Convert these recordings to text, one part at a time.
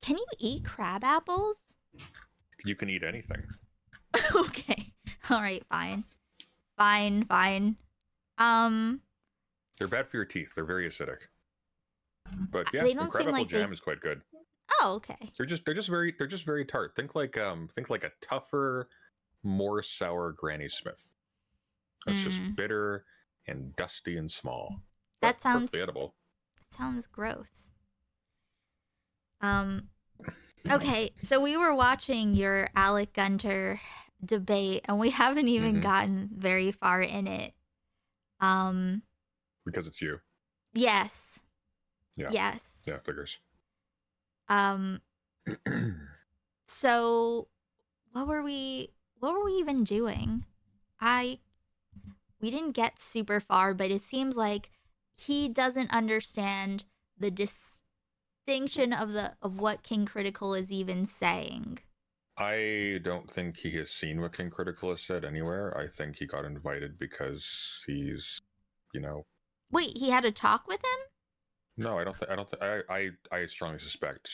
Can you eat crab apples? You can eat anything. Okay. All right, fine. Fine. Um, They're bad for your teeth. They're very acidic. But yeah, they and don't crab seem apple like they. jam is quite good. Oh, okay. They're just very tart. Think like a tougher, more sour Granny Smith. That's just Mm, bitter and dusty and small, that but sounds perfectly edible. gross. Um, okay, so we were watching your Alec Gunter debate, and we haven't even Mm-hmm. gotten very far in it. Um, Because it's you. yes, Yeah. yes. Yeah, figures. Um, so what were we? What were we even doing? I we didn't get super far, but it seems like he doesn't understand the distinction of what King Critical is even saying. I don't think he has seen what King Critical has said anywhere. I think he got invited because he's, you know, Wait, he had a talk with him? no, I don't think, I strongly suspect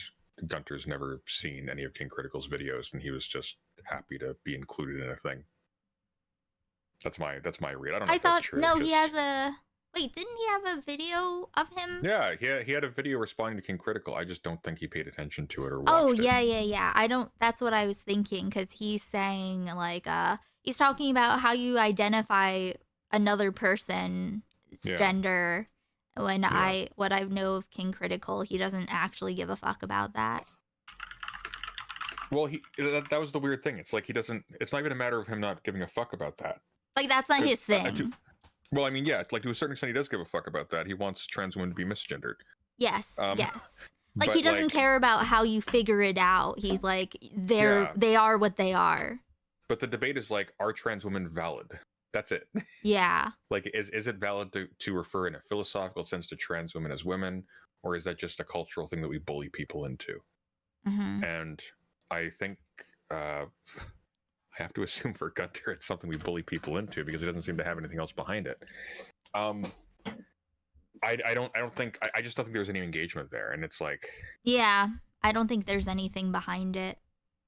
Gunter's never seen any of King Critical's videos, and he was just happy to be included in a thing. That's my read. I don't know I if that's thought true. no, he has Just a. Wait, didn't he have a video of him? yeah, he had a video responding to King Critical. I just don't think he paid attention to it or Oh, watched it. yeah. I don't. That's what I was thinking because he's saying like he's talking about how you identify another person's Yeah. gender. When Yeah. what I know of King Critical, he doesn't actually give a fuck about that. Well, that was the weird thing. It's like he doesn't. It's not even a matter of him not giving a fuck about that. Like that's not his I thing. well, I mean, yeah, like to a certain extent, he does give a fuck about that. He wants trans women to be misgendered. Yes, Um, yes. Like he but doesn't like, care about how you figure it out. He's like yeah. they are what they are. But the debate is like, are trans women valid? That's it. Yeah. Like, is it valid to refer in a philosophical sense to trans women as women, or is that just a cultural thing that we bully people into? Mm-hmm. And I think I have to assume for Gunter it's something we bully people into because it doesn't seem to have anything else behind it. I just don't think there's any engagement there, and it's like, Yeah, I don't think there's anything behind it.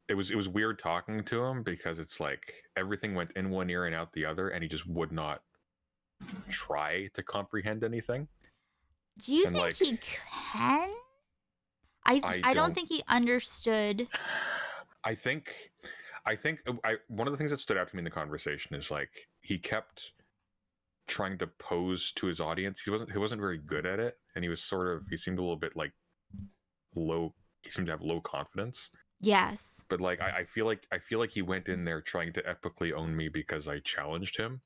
it was weird talking to him because it's like everything went in one ear and out the other, and he just would not try to comprehend anything. Do you And think like, he can? I don't think he understood. I think one of the things that stood out to me in the conversation is like he kept trying to pose to his audience. He wasn't very good at it, and he seemed a little bit like low. He seemed to have low confidence. Yes. But like I feel like he went in there trying to epically own me because I challenged him,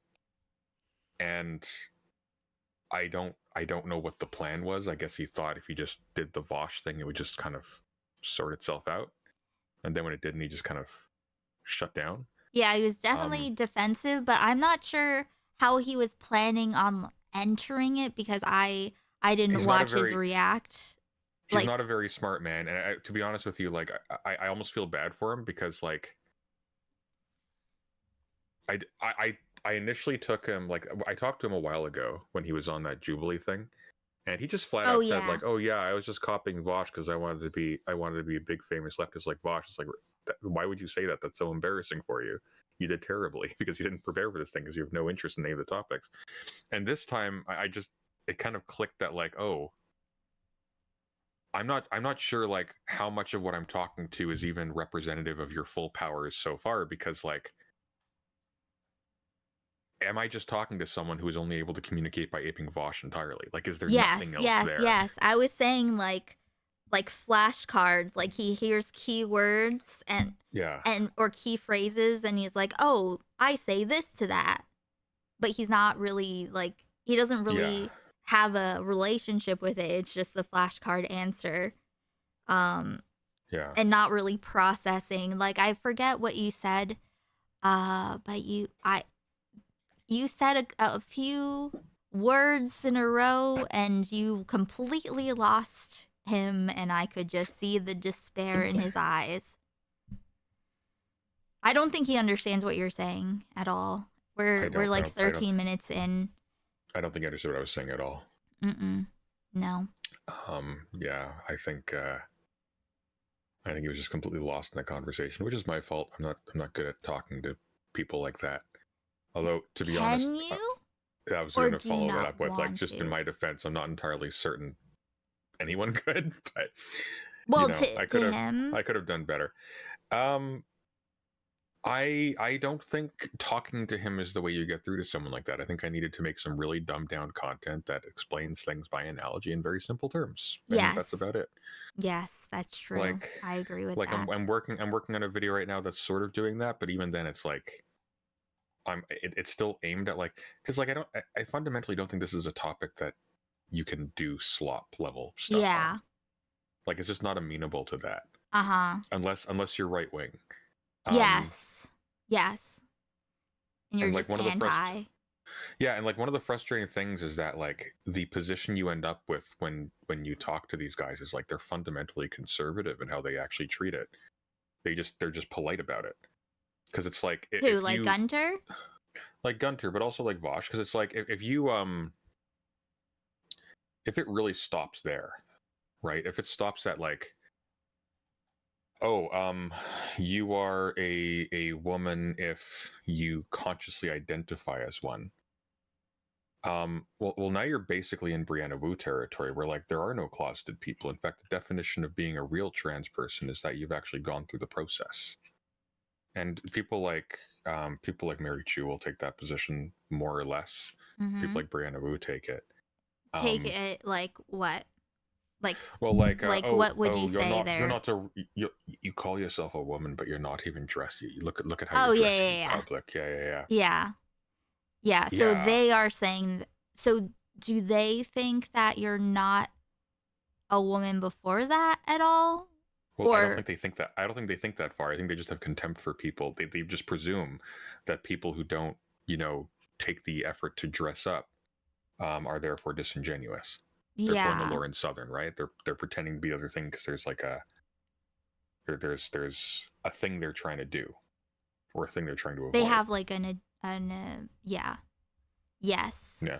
and I don't know what the plan was. I guess he thought if he just did the Vosh thing, it would just kind of sort itself out. And then when it didn't, he just kind of shut down. Yeah, he was definitely defensive, but I'm not sure how he was planning on entering it because I didn't watch his react. He's not a very smart man, and to be honest with you, like I almost feel bad for him because like I initially took him, like I talked to him a while ago when he was on that Jubilee thing, and he just flat out said like, "Oh yeah, I was just copying Vosh because I wanted to be a big famous leftist like Vosh." It's like, why would you say that? That's so embarrassing for you. You did terribly because you didn't prepare for this thing because you have no interest in any of the topics. And this time, it kind of clicked that like, oh, I'm not sure like how much of what I'm talking to is even representative of your full powers so far, because like, am I just talking to someone who is only able to communicate by aping Vosh entirely? Like, is there nothing else there? Yes. I was saying like flashcards, like he hears keywords and or key phrases and he's like, "Oh, I say this to that." But he's not really like he doesn't really have a relationship with it. It's just the flashcard answer. And not really processing. Like I forget what you said. But you said a few words in a row and you completely lost him, and I could just see the despair in his eyes. I don't think he understands what you're saying at all. We're like 13 minutes in. I don't think I understood what I was saying at all. No. Yeah, I think I think he was just completely lost in the conversation, which is my fault. I'm not good at talking to people like that. Although, to be honest, Can you? I was Or going to do you follow that not up with, like, want just to? in my defense, I'm not entirely certain anyone could, but Well, I could have done better. I don't think talking to him is the way you get through to someone like that. I think I needed to make some really dumbed down content that explains things by analogy in very simple terms. And yes, that's about it. Yes, that's true. Like, I agree with that. I'm working on a video right now that's sort of doing that, but even then it's like it's still aimed at, like, because, like, I fundamentally don't think this is a topic that you can do slop level stuff on. Like, it's just not amenable to that. Unless you're right wing. Yes. And you're like just anti. Yeah, and like one of the frustrating things is that, like, the position you end up with when you talk to these guys is like they're fundamentally conservative in how they actually treat it. They're just polite about it. Because it's like who, like Gunter? Like Gunter, but also like Vosh, because it's like if it really stops there, right? If it stops at, like, you are a woman if you consciously identify as one. Well, now you're basically in Brianna Wu territory, where, like, there are no closeted people. In fact, the definition of being a real trans person is that you've actually gone through the process. And people like Mary Chu will take that position more or less. Mm-hmm. People like Brianna Wu take it. Take it like what? Like, well, like what would you say there? You're not you call yourself a woman, but you're not even dressed. You look at how you're dressed in public. Yeah. So they are saying. So do they think that you're not a woman before that at all? Well, I don't think they think that. I don't think they think that far. I think they just have contempt for people. They just presume that people who don't, take the effort to dress up, are therefore disingenuous. They're pulling the Lauren Southern, right? They're pretending to be other thing because there's like there's a thing they're trying to do, or a thing they're trying to avoid. They have like yes. Yeah.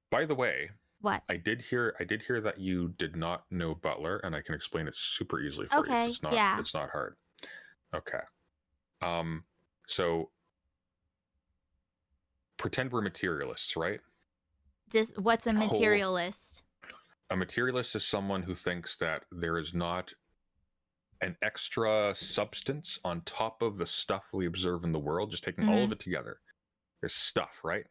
By the way, what? I did hear that you did not know Butler, and I can explain it super easily for you. It's not hard. Okay. So pretend we're materialists, right? Just what's a materialist? A materialist is someone who thinks that there is not an extra substance on top of the stuff we observe in the world, just taking all of it together. There's stuff, right?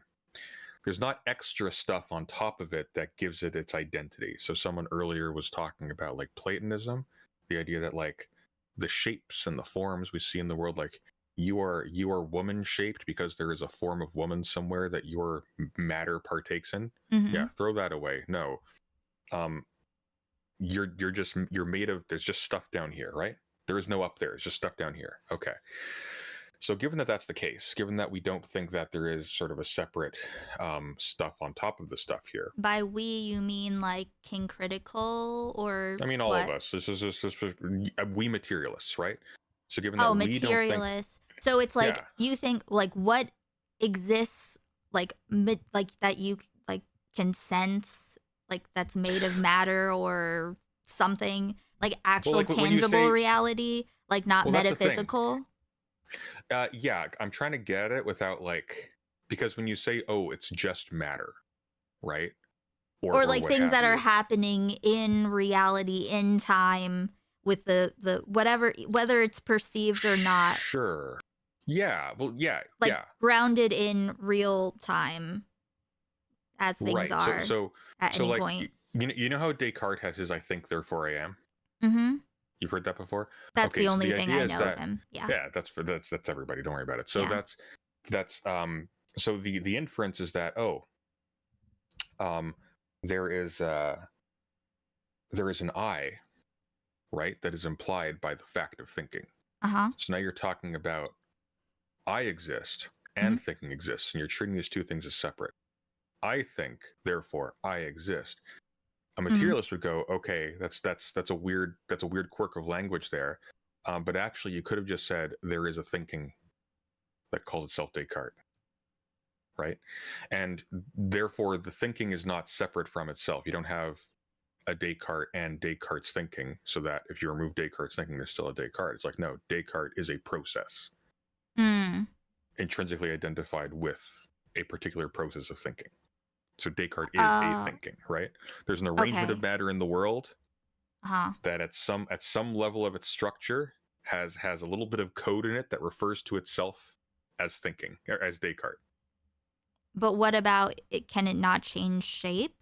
There's not extra stuff on top of it that gives it its identity. So someone earlier was talking about, like, Platonism, the idea that, like, the shapes and the forms we see in the world, like, you are woman shaped because there is a form of woman somewhere that your matter partakes in. Yeah, throw that away. No. You're made of, there's just stuff down here, right? There is no up there. It's just stuff down here. Okay. So given that that's the case, given that we don't think that there is sort of a separate stuff on top of the stuff here. By we, you mean like King Critical, or I mean all of us. This is we materialists, right? So given that we materialists. So it's like you think, like, what exists, like that you like can sense, like that's made of matter or something, like actual tangible reality, like not metaphysical. Yeah, I'm trying to get at it without, like, because when you say, oh, it's just matter, right? Or like things that are happening in reality, in time, with the whatever, whether it's perceived or not. Sure. Yeah. Well, yeah. Like grounded in real time, as things are. So at any point. You know how Descartes has his "I think, therefore I am." Mm-hmm. You've heard that before? That's the only thing I know of him. Yeah. Yeah, that's everybody. Don't worry about it. So that's so the inference is that there is an I, right, that is implied by the fact of thinking. So now you're talking about I exist and thinking exists, and you're treating these two things as separate. I think, therefore I exist. A materialist would go, okay, that's a weird quirk of language there, but actually you could have just said there is a thinking that calls itself Descartes, right? And therefore the thinking is not separate from itself. You don't have a Descartes and Descartes' thinking, so that if you remove Descartes' thinking, there's still a Descartes. It's like, no, Descartes is a process intrinsically identified with a particular process of thinking. So Descartes is a thinking, right? There's an arrangement of matter in the world that at some level of its structure has a little bit of code in it that refers to itself as thinking, or as Descartes. But what about it? Can it not change shape?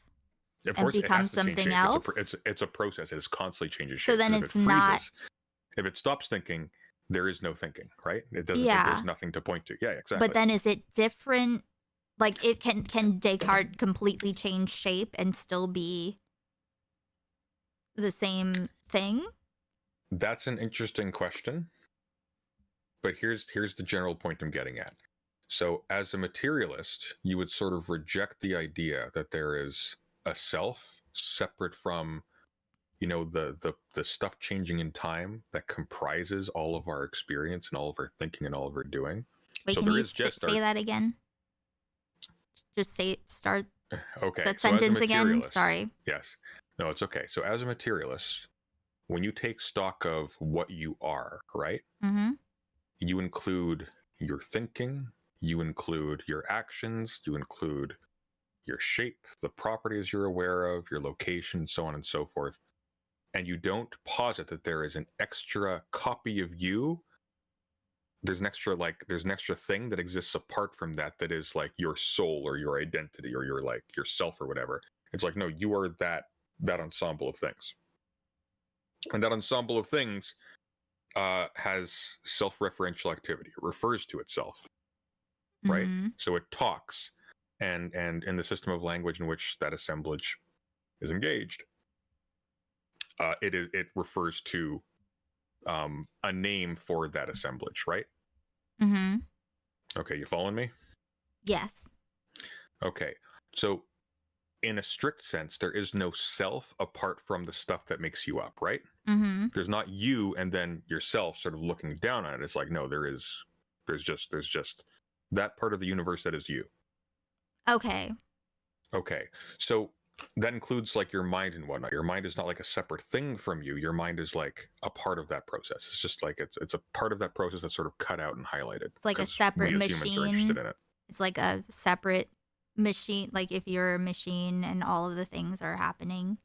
Of course, it has to something change shape. Else? It's a process. It is constantly changing shape. So then it's not. If it stops thinking, there is no thinking, right? It doesn't. There's nothing to point to. Yeah, exactly. But then is it different? Like, it can Descartes completely change shape and still be the same thing? That's an interesting question. But here's the general point I'm getting at. So as a materialist, you would sort of reject the idea that there is a self separate from, you know, the stuff changing in time that comprises all of our experience and all of our thinking and all of our doing. Wait, so can you say that again? Just start that sentence again. Sorry. Yes. No, it's okay. So as a materialist, when you take stock of what you are, right? Mm-hmm. You include your thinking, you include your actions, you include your shape, the properties you're aware of, your location, so on and so forth. And you don't posit that there is an extra copy of you. There's an extra thing that exists apart from that is like your soul or your identity or your like yourself or whatever. It's like, no, you are that ensemble of things. And that ensemble of things has self-referential activity. It refers to itself, right? Mm-hmm. So it talks, and in the system of language in which that assemblage is engaged, it refers to a name for that assemblage, right? Mm-hmm. Okay, you following me? Yes. Okay, so in a strict sense, there is no self apart from the stuff that makes you up, right? Mm-hmm. There's not you and then yourself sort of looking down on it. It's like, no, there's just that part of the universe that is you. Okay. So that includes like your mind and whatnot. Your mind is not like a separate thing from you. Your mind is like a part of that process. It's just like it's a part of that process that's sort of cut out and highlighted. It's like a separate machine. Humans are interested in it. It's like a separate machine. Like if you're a machine and all of the things are happening,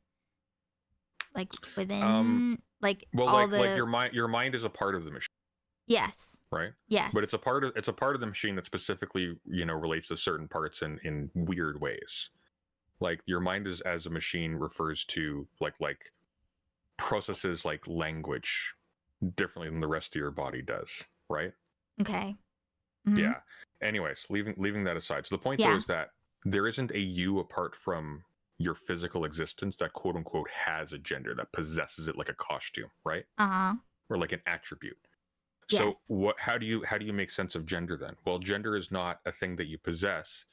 like within, your mind is a part of the machine. Yes. Right. Yes. But it's a part of the machine that specifically, you know, relates to certain parts in weird ways. Like your mind is as a machine refers to like processes like language differently than the rest of your body does, right? Okay. Mm-hmm. Yeah. Anyways, leaving that aside. So the point though is that there isn't a you apart from your physical existence that quote unquote has a gender, that possesses it like a costume, right? Or like an attribute. So how do you make sense of gender then? Well, gender is not a thing that you possess.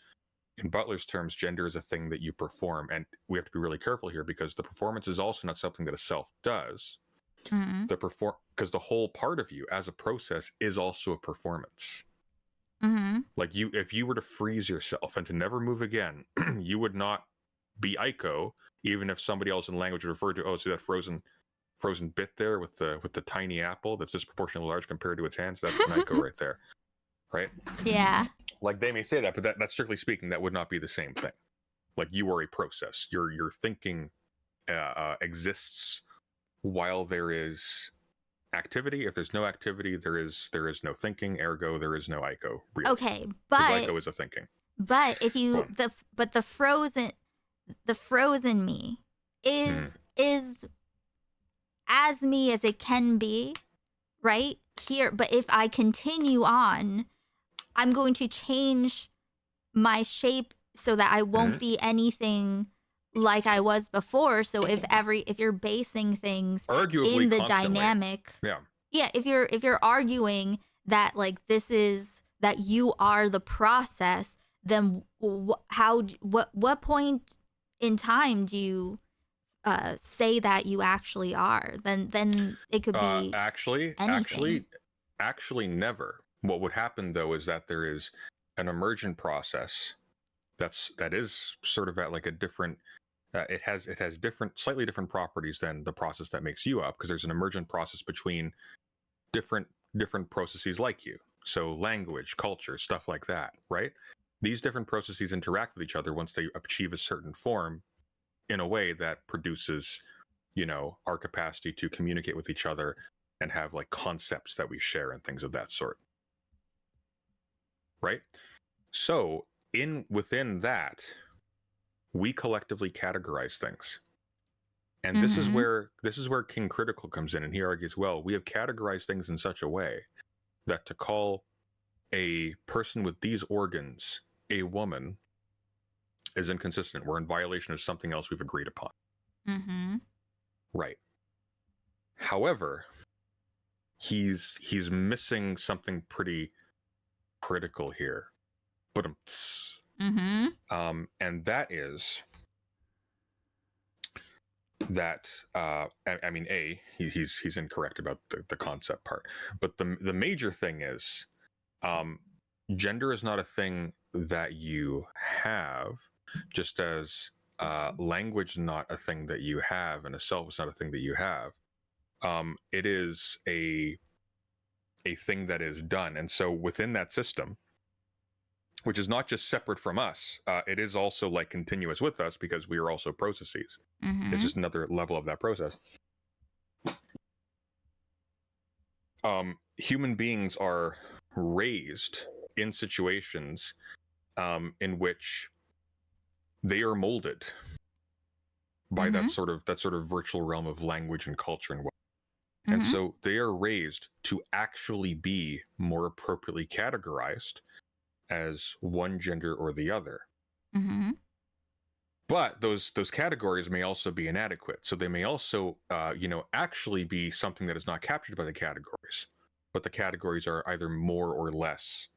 In Butler's terms, gender is a thing that you perform. And we have to be really careful here because the performance is also not something that a self does. Mm-hmm. Because the whole part of you as a process is also a performance. Mm-hmm. Like if you were to freeze yourself and to never move again, you would not be Aiko, even if somebody else in language would refer to, oh, see that frozen bit there with the tiny apple that's disproportionately large compared to its hands? That's an Aiko right there, right? Yeah. Like they may say that, but that strictly speaking, that would not be the same thing. Like you are a process. Your thinking exists while there is activity. If there's no activity, there is no thinking. Ergo, there is no Aiko. Really. Okay, but Aiko is a thinking. But if you the frozen me is as me as it can be, right here. But if I continue on, I'm going to change my shape so that I won't be anything like I was before. So if you're basing things arguably in the constantly. dynamic, if you're arguing that like this is that you are the process, then what point in time do you say that you actually are? Then it could be actually never. What would happen though is that there is an emergent process that is sort of at like a different it has slightly different properties than the process that makes you up, because there's an emergent process between different processes like you. So language, culture, stuff like that, right? These different processes interact with each other once they achieve a certain form in a way that produces, our capacity to communicate with each other and have like concepts that we share and things of that sort. Right? So within that, we collectively categorize things. And this is where King Critical comes in, and he argues, well, we have categorized things in such a way that to call a person with these organs a woman is inconsistent. We're in violation of something else we've agreed upon. Right. However, he's missing something pretty critical here. But and that is that I mean, he's incorrect about the concept part, but the major thing is gender is not a thing that you have, just as language not a thing that you have, and a self is not a thing that you have. It is a thing that is done. And so within that system, which is not just separate from us, it is also like continuous with us, because we are also processes. It's just another level of that process. Human beings are raised in situations in which they are molded by that sort of virtual realm of language and culture and whatnot. And so they are raised to actually be more appropriately categorized as one gender or the other. But those categories may also be inadequate. So they may also, actually be something that is not captured by the categories. But the categories are either more or less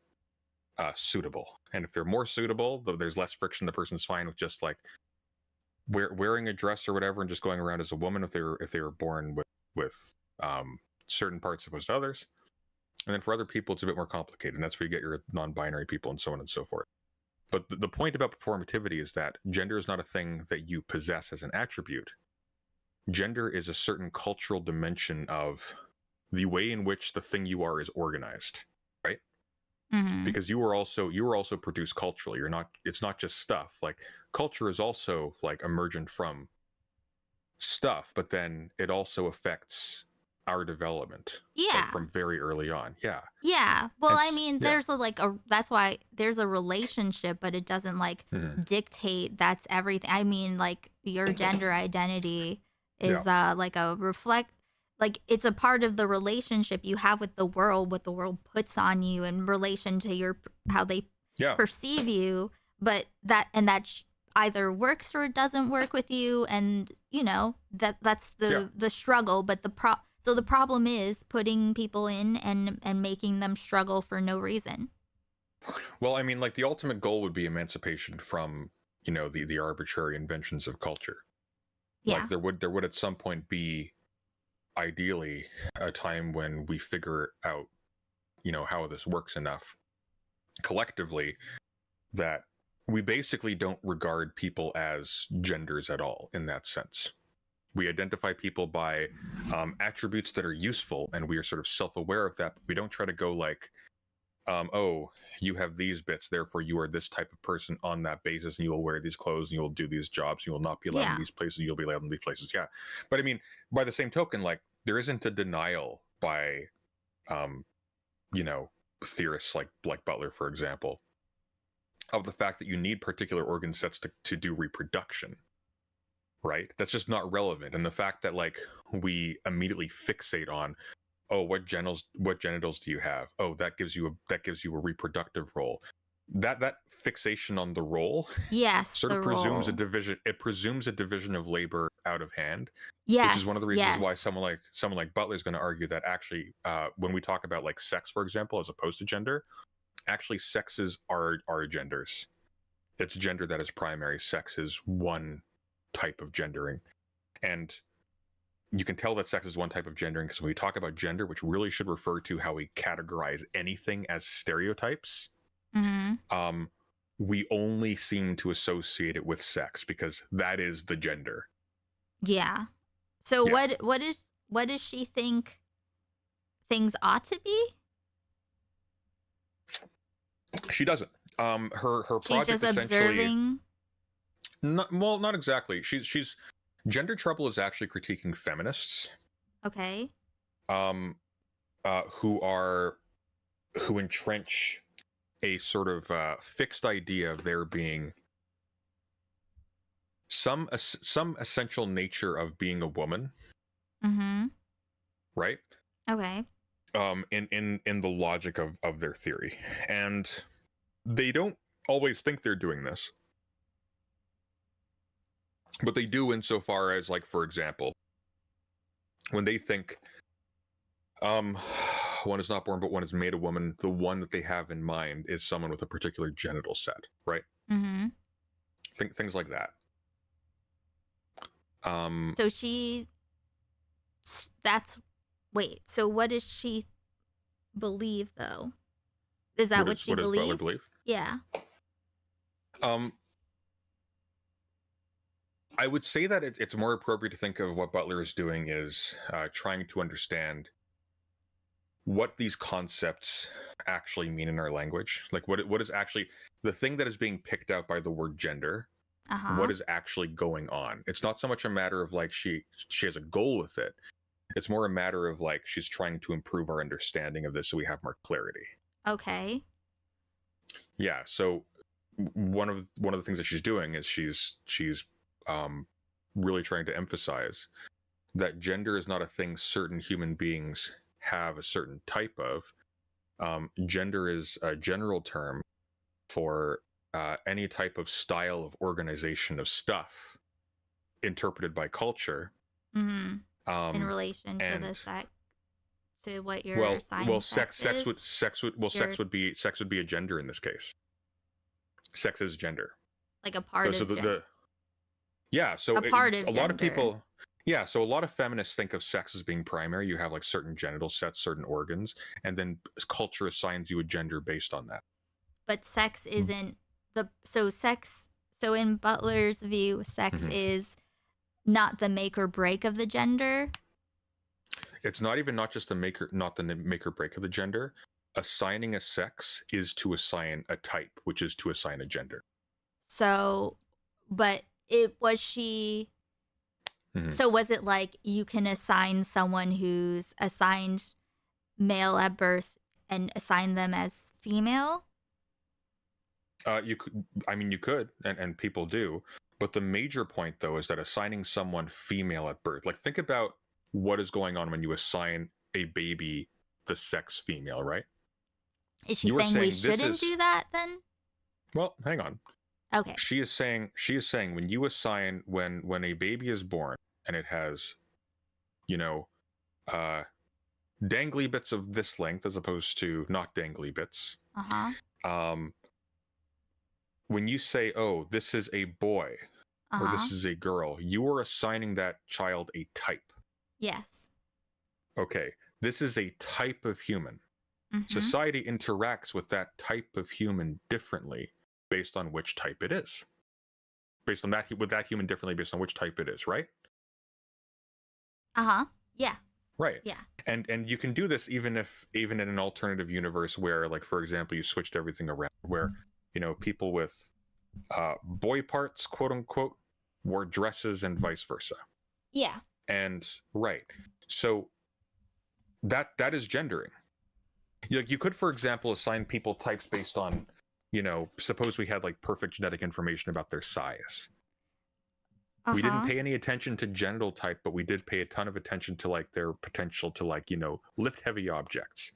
suitable. And if they're more suitable, though there's less friction, the person's fine with just like wearing a dress or whatever and just going around as a woman if they were born with certain parts opposed to others. And then for other people, it's a bit more complicated. And that's where you get your non-binary people and so on and so forth. But the point about performativity is that gender is not a thing that you possess as an attribute. Gender is a certain cultural dimension of the way in which the thing you are is organized, right? Because you are also produced culturally. It's not just stuff. Like culture is also like emergent from stuff, but then it also affects our development like from very early on. Well, I mean, there's that's why there's a relationship, but it doesn't like dictate that's everything. I mean, like your gender identity is like a like it's a part of the relationship you have with the world, what the world puts on you in relation to how they perceive you, but that either works or it doesn't work with you, and that's the struggle. But so the problem is putting people in and making them struggle for no reason. Well, I mean, like the ultimate goal would be emancipation from, the arbitrary inventions of culture. Like there would at some point be, ideally, a time when we figure out, how this works enough collectively that we basically don't regard people as genders at all in that sense. We identify people by attributes that are useful, and we are sort of self-aware of that. But we don't try to go like, oh, you have these bits, therefore you are this type of person on that basis, and you will wear these clothes, and you will do these jobs, and you will not be allowed in these places, and you'll be allowed in these places. Yeah. But I mean, by the same token, like, there isn't a denial by, theorists like Butler, for example, of the fact that you need particular organ sets to do reproduction. Right? That's just not relevant. And the fact that like we immediately fixate on, oh, what genitals do you have? Oh, that gives you a reproductive role. That fixation on the role sort of presumes a division. It presumes a division of labor out of hand. Which is one of the reasons why someone like Butler is going to argue that actually when we talk about like sex, for example, as opposed to gender, actually sexes are genders. It's gender that is primary. Sex is one type of gendering. And you can tell that sex is one type of gendering because when we talk about gender, which really should refer to how we categorize anything as stereotypes, we only seem to associate it with sex because that is the gender. Yeah. So what does she think things ought to be? She doesn't. Her She's project just essentially observing. Not exactly. She's Gender Trouble is actually critiquing feminists. Okay. Who entrench a sort of fixed idea of there being some essential nature of being a woman. Mm-hmm. Right? Okay. In the logic of their theory. And they don't always think they're doing this. But they do insofar as, like, for example, when they think one is not born but one is made a woman, the one that they have in mind is someone with a particular genital set, right? Mm-hmm. Things like that. So what does she believe, though? Is that what she believes? What does Butler believe? Yeah. I would say that it's more appropriate to think of what Butler is doing is trying to understand what these concepts actually mean in our language. Like what is actually the thing that is being picked out by the word gender. What is actually going on? It's not so much a matter of like she has a goal with it. It's more a matter of like she's trying to improve our understanding of this so we have more clarity. Okay. Yeah. So one of the things that she's doing is she's really trying to emphasize that gender is not a thing certain human beings have a certain type of. Gender is a general term for any type of style of organization of stuff interpreted by culture. Mm-hmm. In relation to the sex, to what your assigned sex is? Sex would be a gender in this case. Sex is gender. Like a part of gender. So a lot of people, so a lot of feminists think of sex as being primary. You have like certain genital sets, certain organs, and then culture assigns you a gender based on that. But sex isn't so in Butler's view, sex is not the make or break of the gender. It's not just the make or break of the gender. Assigning a sex is to assign a type, which is to assign a gender. So, but so was it like you can assign someone who's assigned male at birth and assign them as female? You could, and people do. But the major point, though, is that assigning someone female at birth, like think about what is going on when you assign a baby the sex female, right? Is she saying we shouldn't do that then? Well, hang on. Okay. She is saying when you assign when a baby is born and it has, dangly bits of this length as opposed to not dangly bits. When you say, oh, this is a boy or this is a girl, you are assigning that child a type. Yes. Okay. This is a type of human. Society interacts with that type of human differently based on which type it is. Based on that, with that human differently based on which type it is, right? Yeah. Right. Yeah. And you can do this even in an alternative universe where, like, for example, you switched everything around where, people with boy parts, quote unquote, wore dresses and vice versa. Yeah. And right. So that is gendering. You could, for example, assign people types based on, suppose we had like perfect genetic information about their size. We didn't pay any attention to genital type, but we did pay a ton of attention to like their potential to like, lift heavy objects.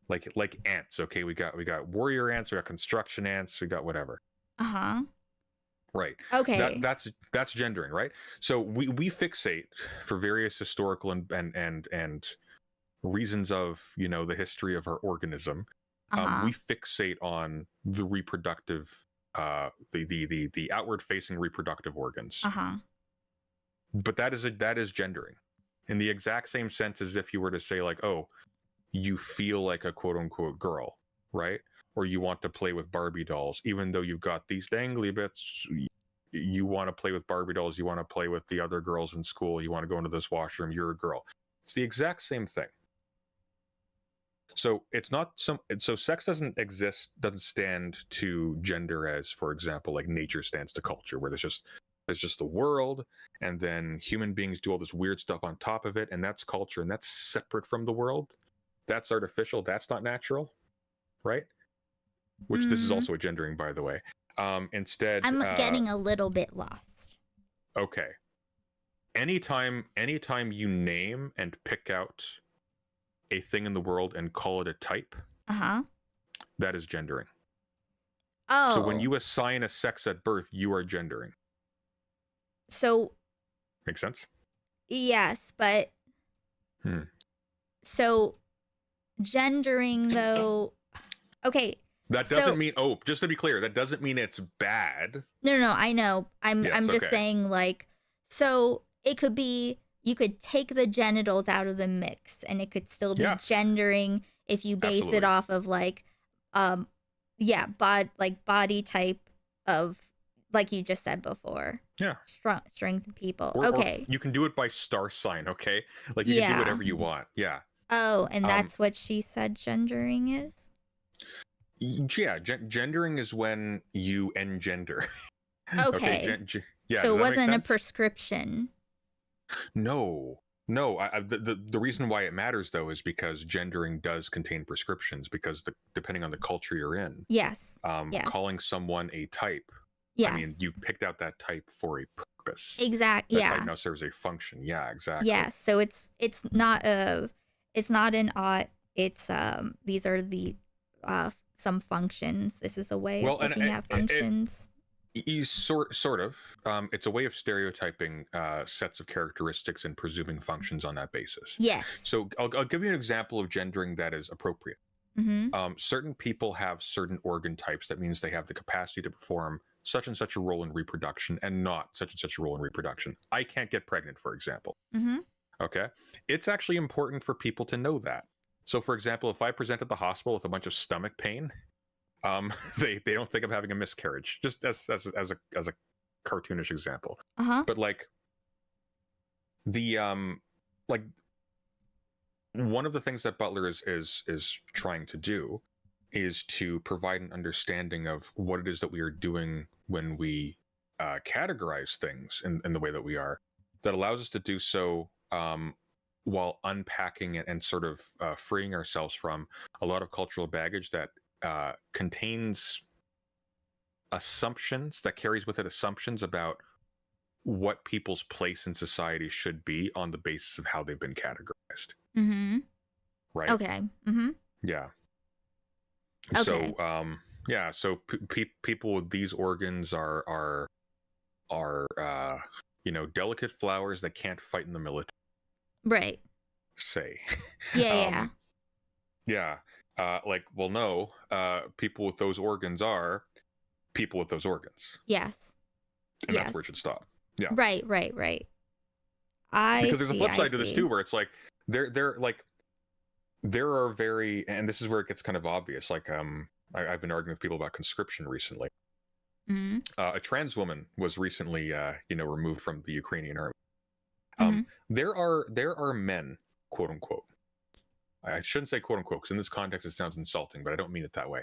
Like ants. Okay, we got warrior ants, we got construction ants, we got whatever. Right. Okay. That's gendering, right? So we fixate for various historical and reasons of the history of our organism. We fixate on the reproductive, the outward facing reproductive organs. But that is gendering in the exact same sense as if you were to say like, oh, you feel like a quote unquote girl, right? or you want to play with Barbie dolls, even though you've got these dangly bits. You want to play with Barbie dolls, you want to play with the other girls in school, you want to go into this washroom, you're a girl. It's the exact same thing. So it's not so sex doesn't stand to gender as, for example, like nature stands to culture, where there's just the world, and then human beings do all this weird stuff on top of it, and that's culture, and that's separate from the world. That's artificial, that's not natural, right? Which this is also a gendering, by the way. Instead, I'm getting a little bit lost. Okay. Anytime you name and pick out a thing in the world and call it a type, that is gendering. Oh. So when you assign a sex at birth, you are gendering. So. Make sense? Yes, but. So, gendering though. Okay. That doesn't mean. Oh, just to be clear, that doesn't mean it's bad. No, I know. I'm just saying, like, so it could be. You could take the genitals out of the mix, and it could still be gendering if you base it off of like, body type of, like you just said before. Yeah. Strength people. Or you can do it by star sign. Okay. Like you can do whatever you want. Yeah. Oh, and that's what she said gendering is? Yeah. Gendering is when you engender. Okay. So it wasn't a prescription. No. The reason why it matters, though, is because gendering does contain prescriptions, because depending on the culture you're in. Yes. Calling someone a type. Yes. I mean, you've picked out that type for a purpose. Exactly. That type now serves a function. Yeah, exactly. Yeah. So it's not an ought. It's these are the some functions. This is a way of looking at functions. Sort of. It's a way of stereotyping sets of characteristics and presuming functions on that basis. Yes. So I'll give you an example of gendering that is appropriate. Certain people have certain organ types. That means they have the capacity to perform such and such a role in reproduction and not such and such a role in reproduction. I can't get pregnant, for example. Okay. It's actually important for people to know that. So, for example, if I present at the hospital with a bunch of stomach pain, they don't think I'm having a miscarriage, just as a cartoonish example. But like one of the things that Butler is trying to do is to provide an understanding of what it is that we are doing when we categorize things in the way that we are, that allows us to do so while unpacking it and sort of freeing ourselves from a lot of cultural baggage that contains assumptions, that carries with it assumptions about what people's place in society should be on the basis of how they've been categorized. Right? Okay. Yeah. Okay. So people with these organs are delicate flowers that can't fight in the military. Right. Say. Yeah. No. People with those organs are people with those organs. Yes. And that's where it should stop. Yeah. Right. Because there's a flip side to this too, where it's like there are very, and this is where it gets kind of obvious. Like I've been arguing with people about conscription recently. A trans woman was recently removed from the Ukrainian army. There are men, quote unquote. I shouldn't say quote unquote, because in this context it sounds insulting, but I don't mean it that way.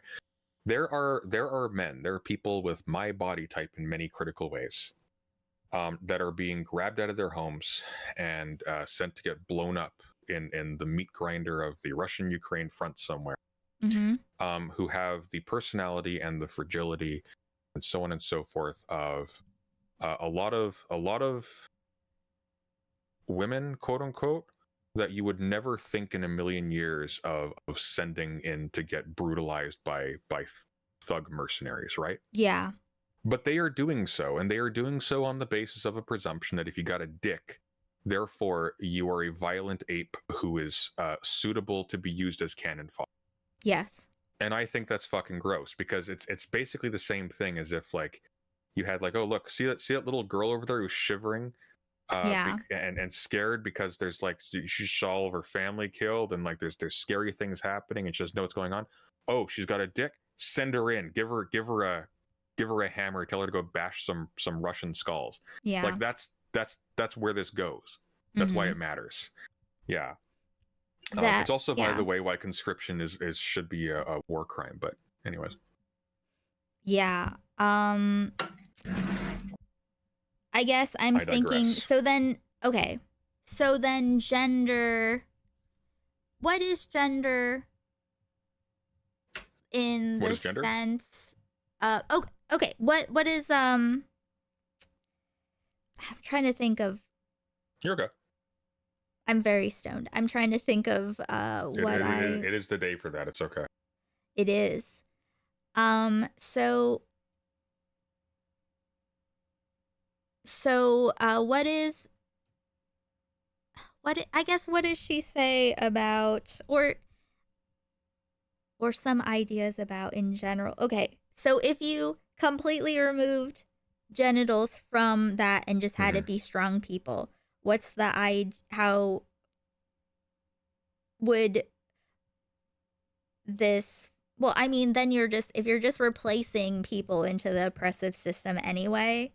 There are men, there are people with my body type in many critical ways that are being grabbed out of their homes and sent to get blown up in the meat grinder of the Russian-Ukraine front somewhere, who have the personality and the fragility and so on and so forth of a lot of women, quote unquote, that you would never think in a million years of sending in to get brutalized by thug mercenaries, right? Yeah. But they are doing so, and they are doing so on the basis of a presumption that if you got a dick, therefore you are a violent ape who is suitable to be used as cannon fodder. Yes. And I think that's fucking gross, because it's basically the same thing as if like you had like, oh look, see that little girl over there who's shivering and scared because there's like she saw all of her family killed and like there's scary things happening and she doesn't know what's going on. Oh, she's got a dick. send her in, give her a hammer, tell her to go bash some Russian skulls. Yeah. Like that's where this goes. That's why it matters. Yeah. It's also, by the way, why conscription is should be a war crime. But anyways. Yeah. I guess I'm thinking. So then, okay. So then, gender. What is gender? In the sense. Okay. What is I'm trying to think of. You're okay. I'm very stoned. I'm trying to think of It is the day for that. It's okay. It is. So what does she say about or some ideas about in general? Okay. So if you completely removed genitals from that and just had it be strong people, what's the how would this, well, I mean, then if you're just replacing people into the oppressive system anyway.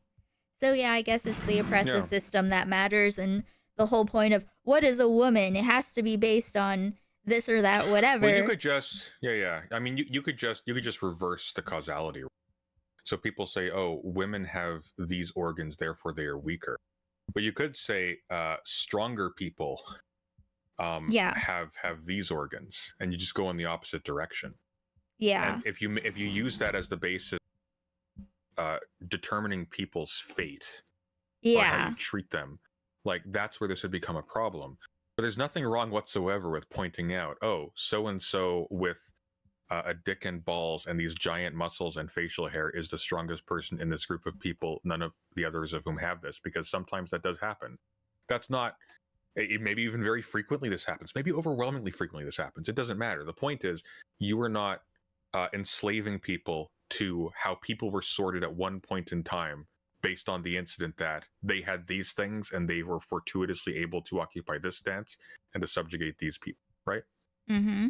So yeah, I guess it's the oppressive system that matters, and the whole point of what is a woman, it has to be based on this or that, whatever. Well, you could just I mean, you could just reverse the causality. So people say, oh, women have these organs, therefore they are weaker. But you could say stronger people have these organs, and you just go in the opposite direction. Yeah. And if you use that as the basis, determining people's fate, or how you treat them, like that's where this would become a problem. But there's nothing wrong whatsoever with pointing out, oh, so and so with a dick and balls and these giant muscles and facial hair is the strongest person in this group of people, none of the others of whom have this, because sometimes that does happen. That's not, maybe even very frequently this happens, maybe overwhelmingly frequently this happens. It doesn't matter. The point is, you are not enslaving people to how people were sorted at one point in time based on the incident that they had these things and they were fortuitously able to occupy this stance and to subjugate these people, right? Mm-hmm.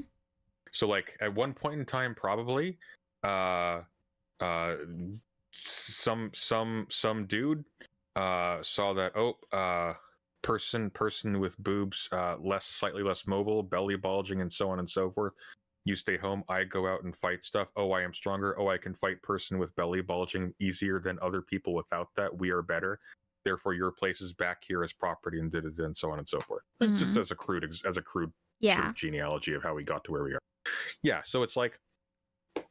So like at one point in time, probably some dude saw that, person with boobs, slightly less mobile, belly bulging, and so on and so forth. You stay home, I go out and fight stuff. Oh, I am stronger. Oh, I can fight person with belly bulging easier than other people without that. We are better. Therefore, your place is back here as property, and so on and so forth. Mm-hmm. Just as a crude sort of genealogy of how we got to where we are. Yeah, so it's like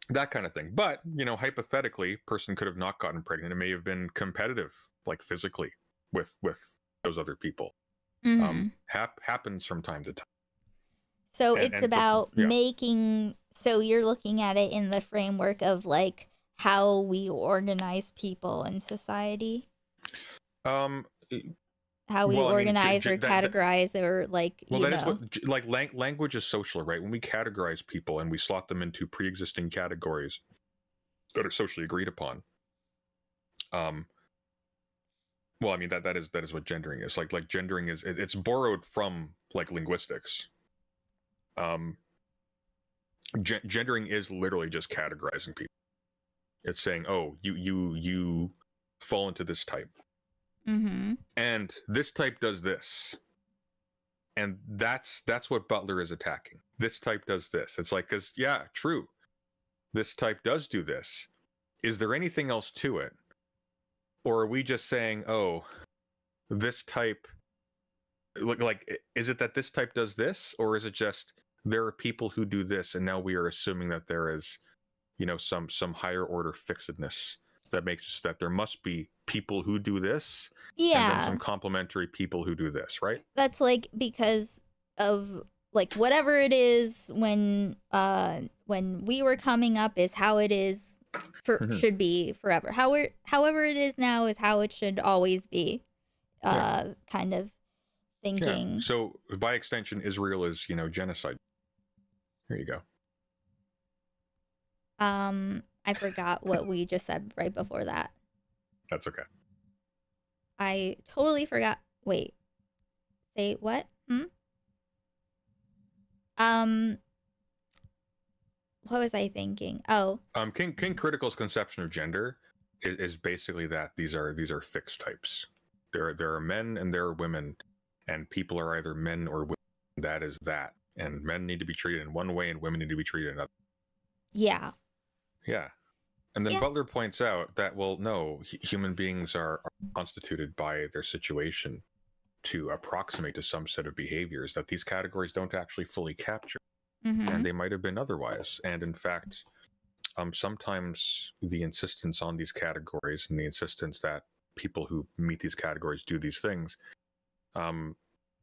that kind of thing. But, hypothetically, person could have not gotten pregnant. It may have been competitive, like physically, with those other people. Mm-hmm. Happens from time to time. So it's about making, so you're looking at it in the framework of like how we organize people in society? How we organize or categorize or like, that is what, like language is social, right? When we categorize people and we slot them into pre-existing categories that are socially agreed upon. Well, I mean, that is what gendering is. Like gendering is, it's borrowed from like linguistics. Gendering is literally just categorizing people. It's saying, oh, you fall into this type. Mm-hmm. And this type does this. And that's what Butler is attacking. This type does this. It's like, because, yeah, true. This type does do this. Is there anything else to it? Or are we just saying, oh, this type, like, is it that this type does this? Or is it just there are people who do this, and now we are assuming that there is, some higher order fixedness that makes that there must be people who do this, and then some complementary people who do this, right? That's like because of like whatever it is when we were coming up is how it is should be forever. However it is now is how it should always be. Kind of thinking. Yeah. So by extension, Israel is genocide. There you go. I forgot what we just said right before that. That's okay. I totally forgot. Wait. Say what? what was I thinking? Oh, King Critical's conception of gender is basically that these are fixed types. There are men and there are women, and people are either men or women. That is that, and men need to be treated in one way, and women need to be treated another. Yeah. Yeah. And then Butler points out that, well, no, human beings are constituted by their situation to approximate to some set of behaviors that these categories don't actually fully capture. And they might have been otherwise. And in fact, sometimes the insistence on these categories and the insistence that people who meet these categories do these things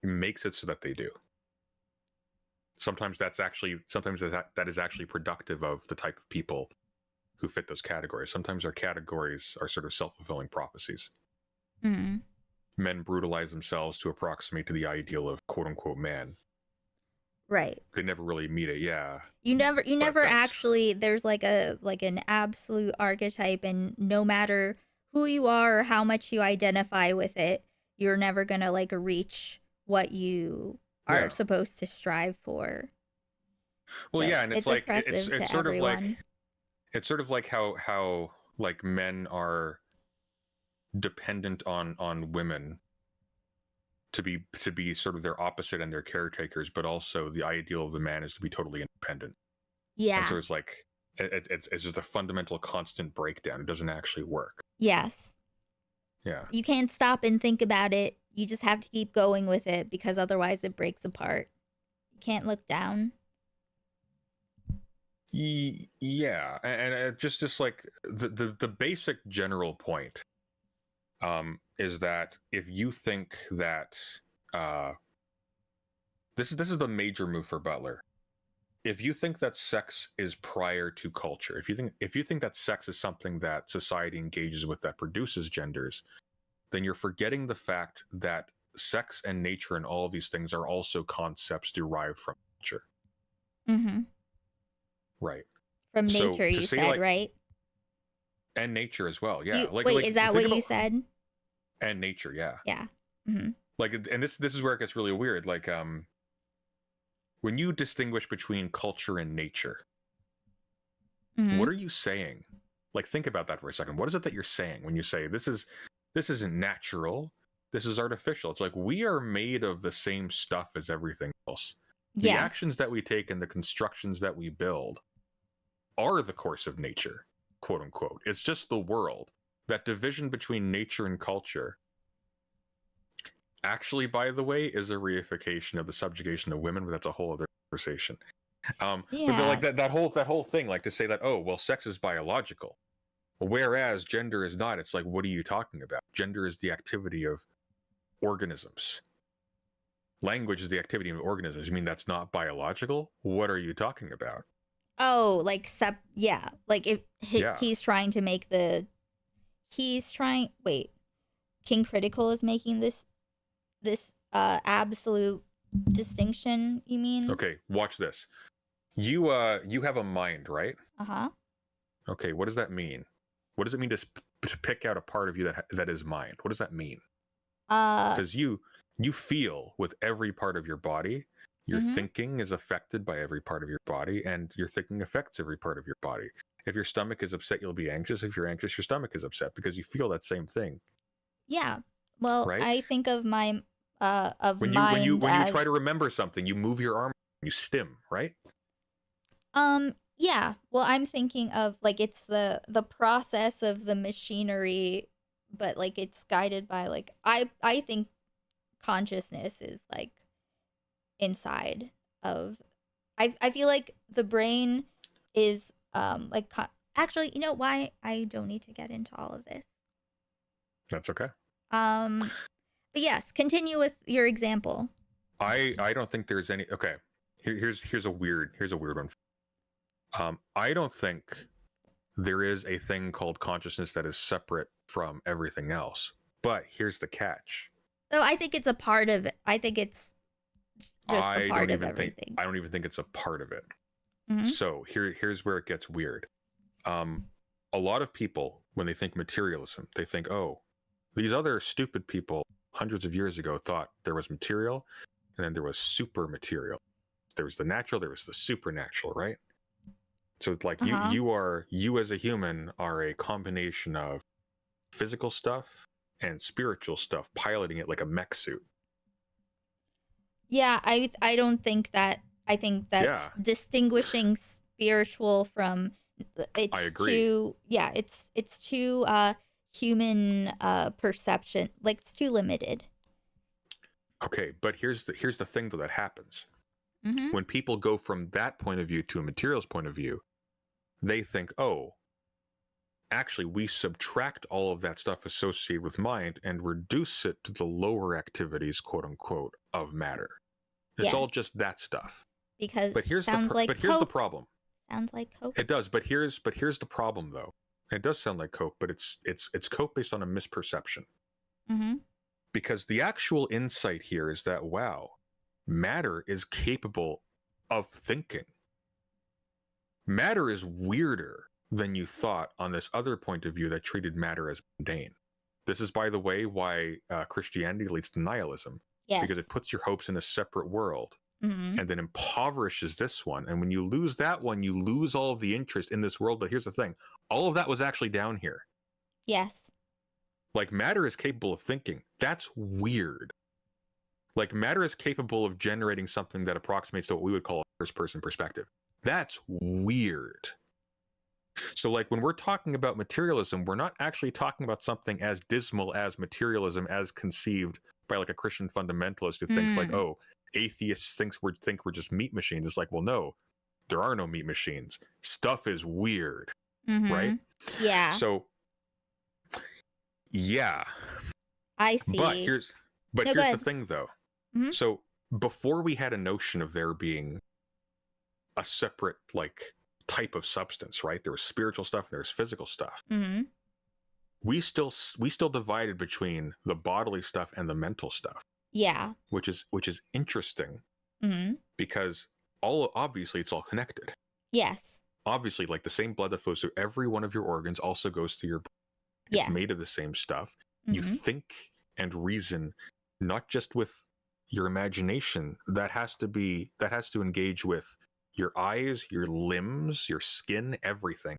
makes it so that they do. Sometimes that is actually productive of the type of people who fit those categories. Sometimes our categories are sort of self-fulfilling prophecies. Men brutalize themselves to approximate to the ideal of quote unquote man. Right. They never really meet it. Yeah. You never actually, there's like an absolute archetype, and no matter who you are or how much you identify with it, you're never gonna like reach what you are supposed to strive for. Well, so, yeah, and it's like it's sort of like it's sort of like how like men are dependent on women to be sort of their opposite and their caretakers, but also the ideal of the man is to be totally independent. Yeah. And so it's like it's just a fundamental constant breakdown. It doesn't actually work. Yes. Yeah. You can't stop and think about it. You just have to keep going with it, because otherwise it breaks apart. You can't look down. Yeah, and just like the basic general point is that if you think that this is the major move for Butler. If you think that sex is prior to culture, if you think that sex is something that society engages with that produces genders, then you're forgetting the fact that sex and nature and all of these things are also concepts derived from culture. Right. From nature, you said, like, right? And nature as well, yeah. Wait, is that what you said? And nature, yeah. Yeah. Like, and this is where it gets really weird. Like, when you distinguish between culture and nature, what are you saying? Like, think about that for a second. What is it that you're saying when you say this isn't natural, this is artificial? It's like, we are made of the same stuff as everything else. The actions that we take and the constructions that we build are the course of nature, quote unquote. It's just the world. That division between nature and culture actually, by the way, is a reification of the subjugation of women, but that's a whole other conversation. But like that whole thing, like to say that, oh, well, sex is biological, whereas gender is not. It's like, what are you talking about? Gender is the activity of organisms. Language is the activity of organisms. You mean that's not biological? What are you talking about? Oh, like like if he's trying to make King Critical is making this absolute distinction, you mean? Okay, watch this. You have a mind, right? Okay, what does that mean? What does it mean to pick out a part of you that is mind? What does that mean? Because you feel with every part of your body. Your thinking is affected by every part of your body, and your thinking affects every part of your body. If your stomach is upset, you'll be anxious. If you're anxious, your stomach is upset, because you feel that same thing. Yeah. Well, right? I think of my when you try to remember something, you move your arm, you stim, right? Yeah. Well, I'm thinking of like it's the process of the machinery, but like it's guided by like I think consciousness is like inside of I feel like the brain is like actually, you know why I don't need to get into all of this. That's okay. But yes, continue with your example. I don't think there's any. Okay, here's a weird one. I don't think there is a thing called consciousness that is separate from everything else. But here's the catch. So I think it's a part of it. I think it's just a part of everything. I don't even think it's a part of it. So here's where it gets weird. A lot of people, when they think materialism, they think, oh, these other stupid people hundreds of years ago thought there was material, and then there was super material. There was the natural, there was the supernatural, right? So it's like you as a human are a combination of physical stuff and spiritual stuff, piloting it like a mech suit. Yeah, I don't think that. I think that's distinguishing spiritual from. It's I agree. Too. Yeah, it's too human perception. Like, it's too limited. Okay, but here's the thing though that happens. Mm-hmm. When people go from that point of view to a materialist point of view, they think, oh, actually, we subtract all of that stuff associated with mind and reduce it to the lower activities, quote unquote, of matter. It's all just that stuff. Because here's the problem. Sounds like coke. It does, but here's the problem though. It does sound like coke, but it's coke based on a misperception. Mm-hmm. Because the actual insight here is that, wow, matter is capable of thinking. Matter is weirder than you thought on this other point of view that treated matter as mundane. This is, by the way, why Christianity leads to nihilism. Yes. Because it puts your hopes in a separate world and then impoverishes this one. And when you lose that one, you lose all of the interest in this world. But here's the thing. All of that was actually down here. Yes. Like, matter is capable of thinking. That's weird. Like, matter is capable of generating something that approximates to what we would call a first-person perspective. That's weird. So, like, when we're talking about materialism, we're not actually talking about something as dismal as materialism as conceived by, like, a Christian fundamentalist who thinks, like, oh, atheists think we're just meat machines. It's like, well, no, there are no meat machines. Stuff is weird, right? Yeah. So, yeah. I see. But here's the thing, though. Mm-hmm. So, before we had a notion of there being a separate, like, type of substance, right? There was spiritual stuff and there was physical stuff. Mm-hmm. We still divided between the bodily stuff and the mental stuff. Yeah. Which is interesting. Mm-hmm. Because obviously it's all connected. Yes. Obviously, like, the same blood that flows through every one of your organs also goes through your brain. It's made of the same stuff. You think and reason not just with your imagination. That has to engage with your eyes, your limbs, your skin, everything.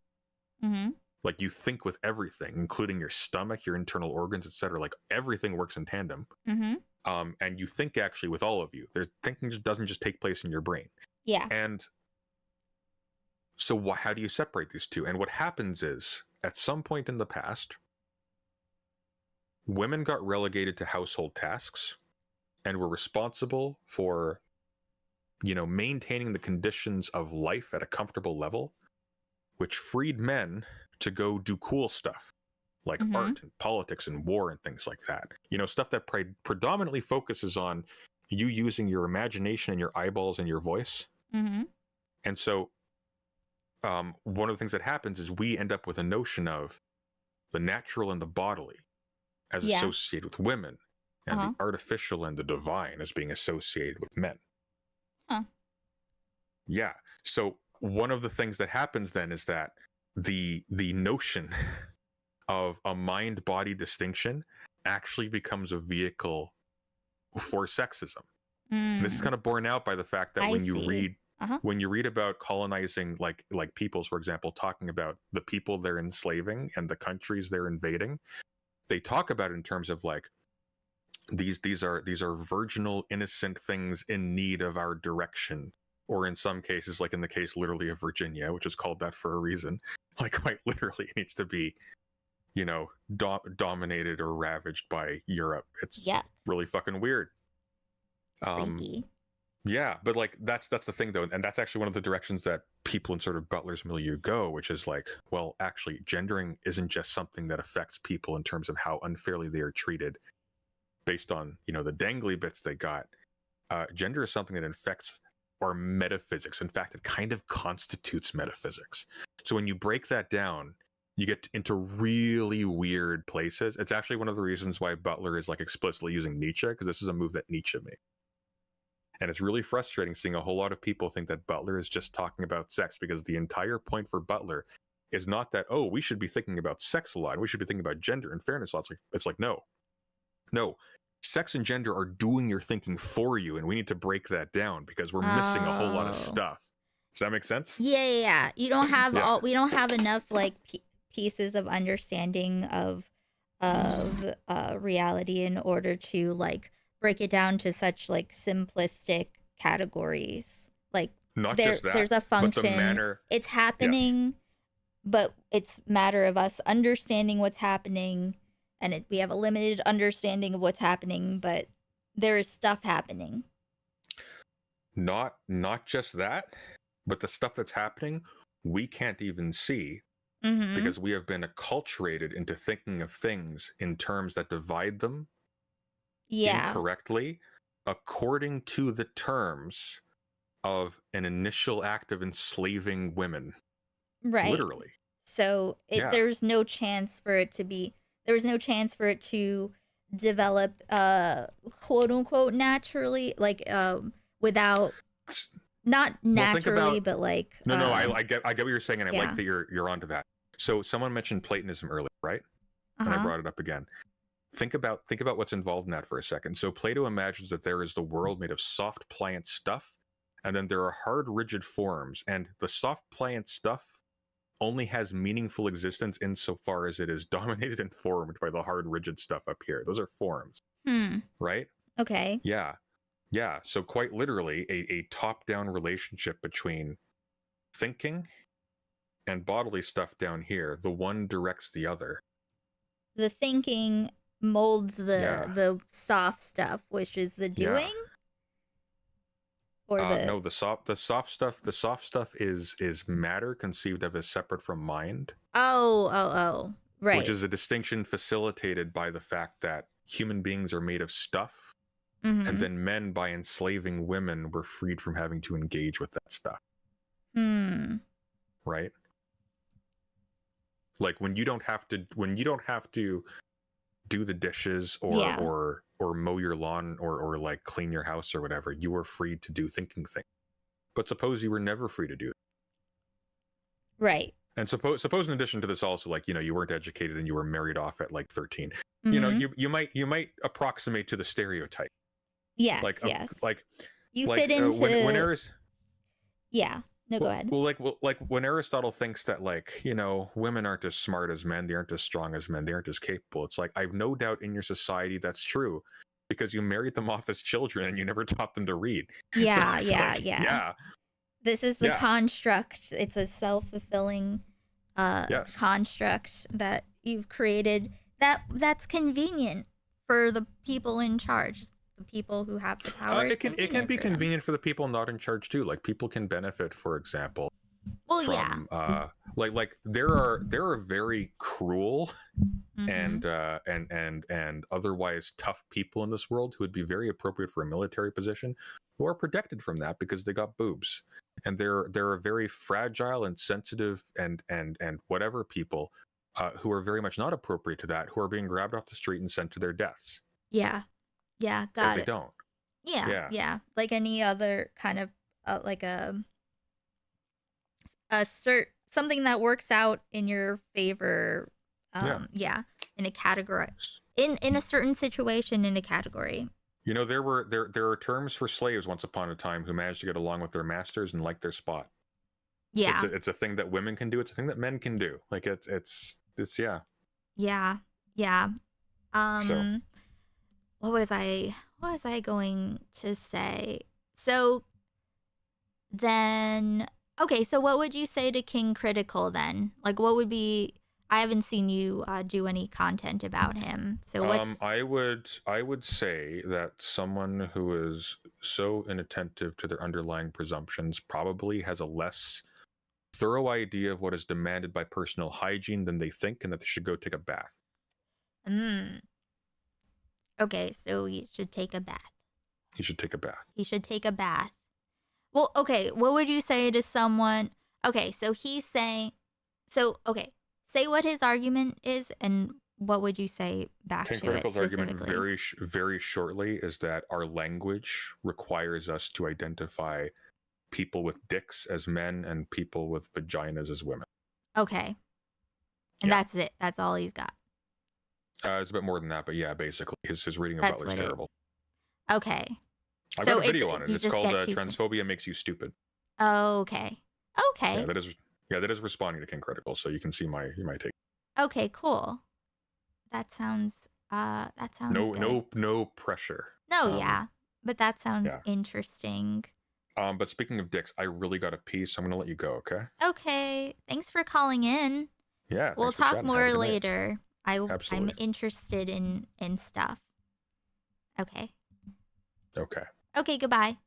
Like, you think with everything, including your stomach, your internal organs, etc. Like, everything works in tandem. And you think actually with all of you. Their thinking doesn't just take place in your brain. Yeah. And so how do you separate these two? And what happens is, at some point in the past, women got relegated to household tasks and were responsible for, maintaining the conditions of life at a comfortable level, which freed men to go do cool stuff like art and politics and war and things like that. Stuff that predominantly focuses on you using your imagination and your eyeballs and your voice. And so one of the things that happens is we end up with a notion of the natural and the bodily as associated with women, and the artificial and the divine as being associated with men. Yeah. So one of the things that happens then is that the notion of a mind-body distinction actually becomes a vehicle for sexism. And this is kind of borne out by the fact that when you read about colonizing, like peoples, for example, talking about the people they're enslaving and the countries they're invading, they talk about it in terms of, like, these are virginal, innocent things in need of our direction. Or in some cases, like in the case literally of Virginia, which is called that for a reason, like, quite literally it needs to be, dominated or ravaged by Europe. It's really fucking weird. Yeah, but, like, that's the thing, though, and that's actually one of the directions that people in sort of Butler's milieu go, which is like, well, actually, gendering isn't just something that affects people in terms of how unfairly they are treated based on, the dangly bits they got. Gender is something that infects our metaphysics. In fact, it kind of constitutes metaphysics. So when you break that down, you get into really weird places. It's actually one of the reasons why Butler is, like, explicitly using Nietzsche, because this is a move that Nietzsche made. And it's really frustrating seeing a whole lot of people think that Butler is just talking about sex, because the entire point for Butler is not that, oh, we should be thinking about sex a lot, we should be thinking about gender and fairness a lot. It's like, no. Sex and gender are doing your thinking for you, and we need to break that down because we're missing a whole lot of stuff. Does that make sense? Yeah. You don't have Yeah. we don't have enough like pieces of understanding of reality in order to like break it down to such like simplistic categories. Like Not just that, there's a but the function. manner. It's happening, Yes. but it's matter of us understanding what's happening, and we have a limited understanding of what's happening, but there is stuff happening. Not just that, but the stuff that's happening we can't even see because we have been acculturated into thinking of things in terms that divide them incorrectly according to the terms of an initial act of enslaving women. Right. Literally. So there's no chance for it to be, there was no chance for it to develop quote unquote naturally, like without, not naturally, but like no, I get what you're saying, and I like that you're onto that. So someone mentioned Platonism earlier, right? And I brought it up again. Think about what's involved in that for a second. So Plato imagines that there is the world made of soft, pliant stuff, and then there are hard, rigid forms, and the soft, pliant stuff only has meaningful existence insofar as it is dominated and formed by the hard, rigid stuff up here. Those are forms, right? Okay. Yeah. So quite literally, a top-down relationship between thinking and bodily stuff down here. The one directs the other. The thinking molds the soft stuff, which is the doing. Or no, the soft stuff is matter conceived of as separate from mind. Oh, right. Which is a distinction facilitated by the fact that human beings are made of stuff, and then men, by enslaving women, were freed from having to engage with that stuff. Right? Like when you don't have to do the dishes or mow your lawn or like clean your house or whatever, you are free to do thinking things. But suppose you were never free to do that. Right. And suppose in addition to this also, like, you weren't educated and you were married off at like 13. You might approximate to the stereotype. Yes, like you fit into when no, go ahead. Like when Aristotle thinks that, like, women aren't as smart as men, they aren't as strong as men, they aren't as capable. It's like, I've no doubt in your society that's true, because you married them off as children and you never taught them to read. Yeah. This is the construct. It's a self-fulfilling construct that you've created that's convenient for the people in charge, the people who have the power. It can be convenient for the people not in charge too. Like, people can benefit, for example, from like there are very cruel and otherwise tough people in this world who would be very appropriate for a military position, who are protected from that because they got boobs. And there are very fragile and sensitive and whatever people who are very much not appropriate to that, who are being grabbed off the street and sent to their deaths. Got it. They don't. Yeah. Like any other kind of like something that works out in your favor. In a category, in a certain situation, in a category. There are terms for slaves once upon a time who managed to get along with their masters and like their spot. Yeah, it's a thing that women can do. It's a thing that men can do. Like it's Yeah. So. What was I going to say? So then, okay, so what would you say to King Critical then? Like, what would be? I haven't seen you do any content about him. So what's? I would say that someone who is so inattentive to their underlying presumptions probably has a less thorough idea of what is demanded by personal hygiene than they think, and that they should go take a bath. Okay, so he should take a bath. He should take a bath. Well, okay, what would you say to someone? Okay, so he's saying, say what his argument is, and what would you say back King to Critical's it argument very shortly is that our language requires us to identify people with dicks as men and people with vaginas as women. Okay. And that's it. That's all he's got. It's a bit more than that, but yeah, basically his reading of Butler's terrible. Okay. I've got a video on it. It's called Transphobia Makes You Stupid. Oh, okay. Okay. That is responding to King Critical, so you can see my take. Okay, cool. That sounds good. No pressure. No, yeah. But that sounds interesting. But speaking of dicks, I really got a pee, so I'm gonna let you go, okay? Okay. Thanks for calling in. Yeah. We'll talk more later. I'm interested in stuff. Okay. Okay. Okay, goodbye.